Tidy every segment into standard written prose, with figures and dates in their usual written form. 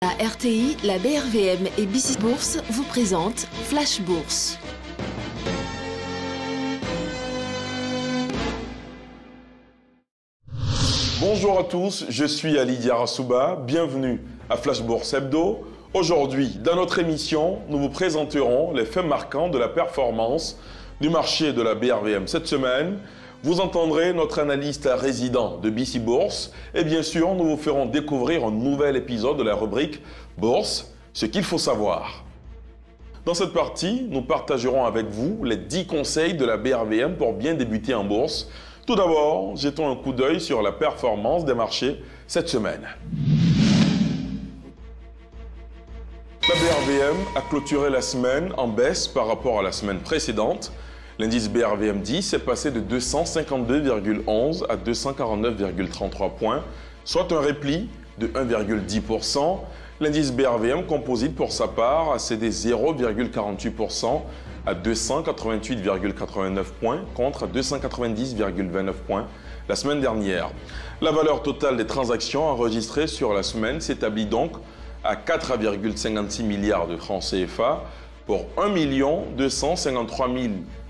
La RTI, la BRVM et BC Bourse vous présentent Flash Bourse. Bonjour à tous, je suis Ali Diarasouba, bienvenue à Flash Bourse Hebdo. Aujourd'hui, dans notre émission, nous vous présenterons les faits marquants de la performance du marché de la BRVM cette semaine. Vous entendrez notre analyste résident de BC Bourse et bien sûr, nous vous ferons découvrir un nouvel épisode de la rubrique Bourse, ce qu'il faut savoir. Dans cette partie, nous partagerons avec vous les 10 conseils de la BRVM pour bien débuter en bourse. Tout d'abord, jetons un coup d'œil sur la performance des marchés cette semaine. La BRVM a clôturé la semaine en baisse par rapport à la semaine précédente. L'indice BRVM 10 est passé de 252,11 à 249,33 points, soit un repli de 1,10%. L'indice BRVM Composite, pour sa part, a cédé 0,48% à 288,89 points contre 290,29 points la semaine dernière. La valeur totale des transactions enregistrées sur la semaine s'établit donc à 4,56 milliards de francs CFA pour 1 253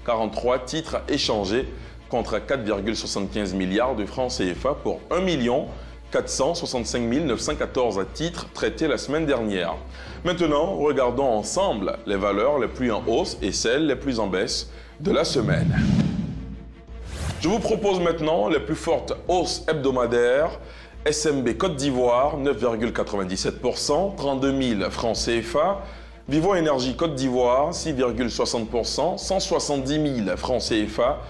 043 titres échangés contre 4,75 milliards de francs CFA pour 1 465 914 titres traités la semaine dernière. Maintenant, regardons ensemble les valeurs les plus en hausse et celles les plus en baisse de la semaine. Je vous propose maintenant les plus fortes hausses hebdomadaires. SMB Côte d'Ivoire, 9,97%, 32 000 francs CFA. Vivo Énergie Côte d'Ivoire, 6,60%, 170 000 francs CFA.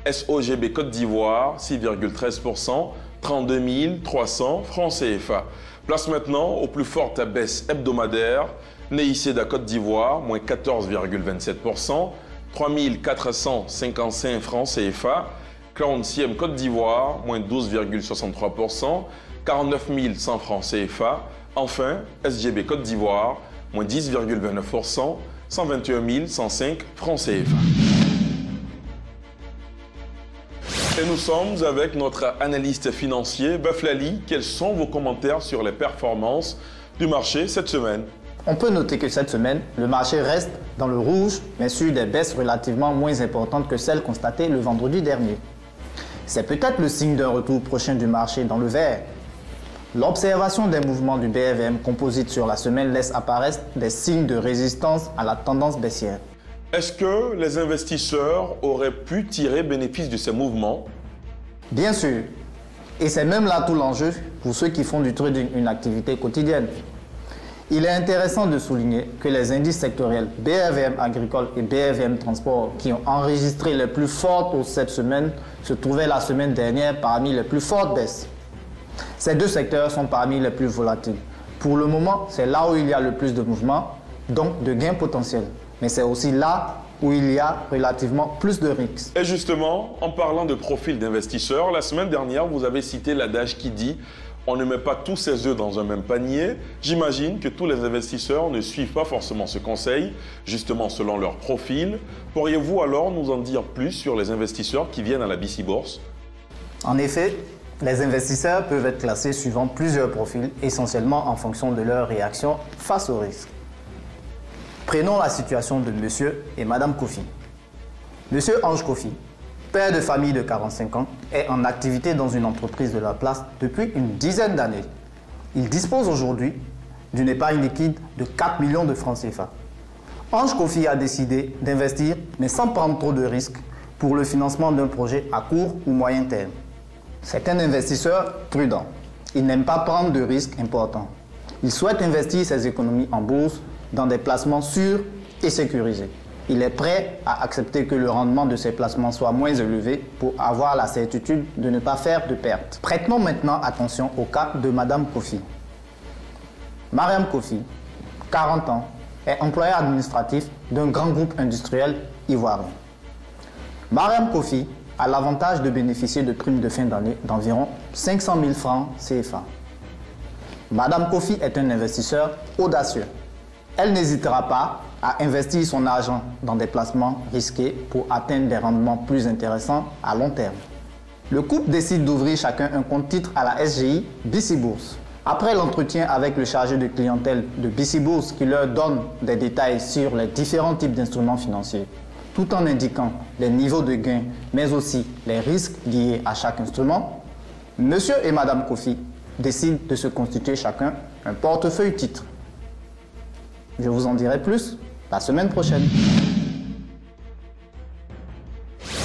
SOGB Côte d'Ivoire, 6,13%, 32 300 francs CFA. Place maintenant aux plus fortes baisses hebdomadaires. Neiceda Côte d'Ivoire, moins 14,27%, 3 455 francs CFA. Cléontiem Côte d'Ivoire, moins 12,63%, 49 100 francs CFA. Enfin, SGB Côte d'Ivoire, moins 10,29%, 121 105 francs CFA. Et nous sommes avec notre analyste financier, Baflali. Quels sont vos commentaires sur les performances du marché cette semaine? On peut noter que cette semaine, le marché reste dans le rouge, mais sur des baisses relativement moins importantes que celles constatées le vendredi dernier. C'est peut-être le signe d'un retour prochain du marché dans le vert. L'observation des mouvements du BRVM Composite sur la semaine laisse apparaître des signes de résistance à la tendance baissière. Est-ce que les investisseurs auraient pu tirer bénéfice de ces mouvements? Bien sûr. Et c'est même là tout l'enjeu pour ceux qui font du trading une activité quotidienne. Il est intéressant de souligner que les indices sectoriels BRVM Agricole et BRVM Transport qui ont enregistré les plus fortes hausses cette semaine se trouvaient la semaine dernière parmi les plus fortes baisses. Ces deux secteurs sont parmi les plus volatiles. Pour le moment, c'est là où il y a le plus de mouvements, donc de gains potentiels. Mais c'est aussi là où il y a relativement plus de risques. Et justement, en parlant de profil d'investisseurs, la semaine dernière, vous avez cité l'adage qui dit « on ne met pas tous ses œufs dans un même panier ». J'imagine que tous les investisseurs ne suivent pas forcément ce conseil, justement selon leur profil. Pourriez-vous alors nous en dire plus sur les investisseurs qui viennent à la BC Bourse? En effet, les investisseurs peuvent être classés suivant plusieurs profils, essentiellement en fonction de leur réaction face au risque. Prenons la situation de Monsieur et Madame Kofi. Monsieur Ange Kofi, père de famille de 45 ans, est en activité dans une entreprise de la place depuis une dizaine d'années. Il dispose aujourd'hui d'une épargne liquide de 4 millions de francs CFA. Ange Kofi a décidé d'investir, mais sans prendre trop de risques, pour le financement d'un projet à court ou moyen terme. C'est un investisseur prudent. Il n'aime pas prendre de risques importants. Il souhaite investir ses économies en bourse dans des placements sûrs et sécurisés. Il est prêt à accepter que le rendement de ces placements soit moins élevé pour avoir la certitude de ne pas faire de pertes. Prêtons maintenant attention au cas de Madame Kofi. Mariam Kofi, 40 ans, est employé administratif d'un grand groupe industriel ivoirien. Mariam Kofi a l'avantage de bénéficier de primes de fin d'année d'environ 500 000 francs CFA. Madame Kofi est un investisseur audacieux. Elle n'hésitera pas à investir son argent dans des placements risqués pour atteindre des rendements plus intéressants à long terme. Le couple décide d'ouvrir chacun un compte titre à la SGI BC Bourse. Après l'entretien avec le chargé de clientèle de BC Bourse qui leur donne des détails sur les différents types d'instruments financiers, tout en indiquant les niveaux de gains, mais aussi les risques liés à chaque instrument, Monsieur et Madame Kofi décident de se constituer chacun un portefeuille titre. Je vous en dirai plus la semaine prochaine.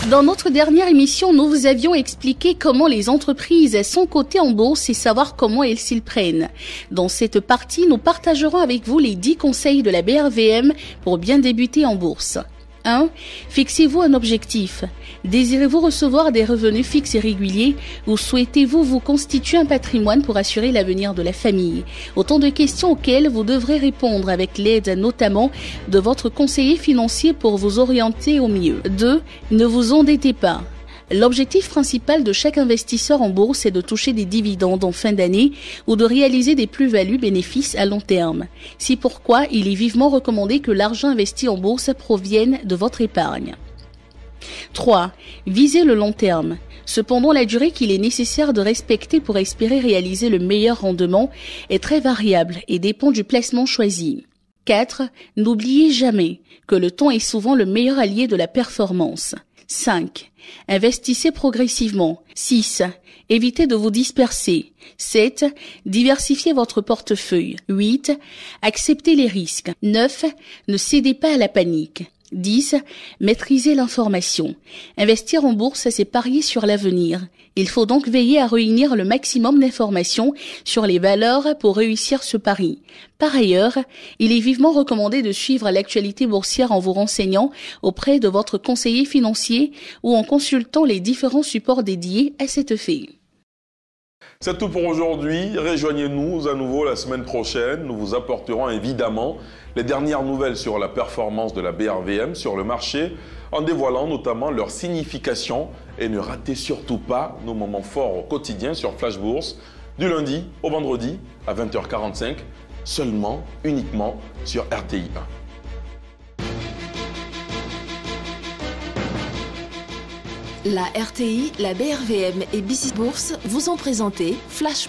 Dans notre dernière émission, nous vous avions expliqué comment les entreprises sont cotées en bourse et savoir comment elles s'y prennent. Dans cette partie, nous partagerons avec vous les 10 conseils de la BRVM pour bien débuter en bourse. 1. Fixez-vous un objectif. Désirez-vous recevoir des revenus fixes et réguliers ou souhaitez-vous vous constituer un patrimoine pour assurer l'avenir de la famille? Autant de questions auxquelles vous devrez répondre avec l'aide notamment de votre conseiller financier pour vous orienter au mieux. 2. Ne vous endettez pas. L'objectif principal de chaque investisseur en bourse est de toucher des dividendes en fin d'année ou de réaliser des plus-values bénéfices à long terme. C'est pourquoi il est vivement recommandé que l'argent investi en bourse provienne de votre épargne. 3. Visez le long terme. Cependant, la durée qu'il est nécessaire de respecter pour espérer réaliser le meilleur rendement est très variable et dépend du placement choisi. 4. N'oubliez jamais que le temps est souvent le meilleur allié de la performance. 5. Investissez progressivement. 6. Évitez de vous disperser. 7. Diversifiez votre portefeuille. 8. Acceptez les risques. 9. Ne cédez pas à la panique. 10. Maîtrisez l'information. Investir en bourse, c'est parier sur l'avenir. Il faut donc veiller à réunir le maximum d'informations sur les valeurs pour réussir ce pari. Par ailleurs, il est vivement recommandé de suivre l'actualité boursière en vous renseignant auprès de votre conseiller financier ou en consultant les différents supports dédiés à cet fait. C'est tout pour aujourd'hui. Rejoignez-nous à nouveau la semaine prochaine. Nous vous apporterons évidemment les dernières nouvelles sur la performance de la BRVM sur le marché, en dévoilant notamment leur signification. Et ne ratez surtout pas nos moments forts au quotidien sur Flash Bourse, du lundi au vendredi à 20h45, uniquement sur RTI 1. La RTI, la BRVM et BC Bourse vous ont présenté Flash Bourse.